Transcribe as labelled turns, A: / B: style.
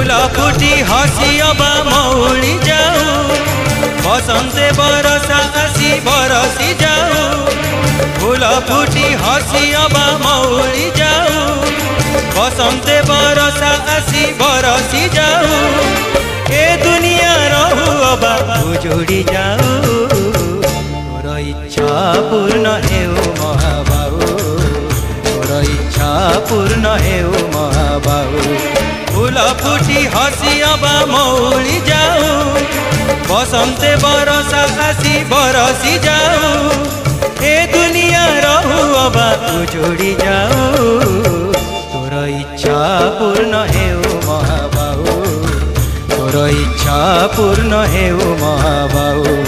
A: फूल फुटी हसी अबा मौली जाऊ बसंते बरसा आसी बरसी जाऊ फूल फुटी हसी अबा मौली जाऊ बसंते बरसा आसी बरसी जाऊ ए दुनिया रहू अबा उजुड़ी जाऊ तोर इच्छा पूर्ण हेउ महाबाहु तोर इच्छा पूर्ण हेउ महाबाहु फूल फुटी हसी अबा मौली जाऊ बसंते बरसा आसी बरसी जाऊ ए दुनिया रहू अबा उजुड़ी जाऊ तोर इच्छा पूर्ण हेउ महाबाहु तोर इच्छा पूर्ण हेउ महाबाहु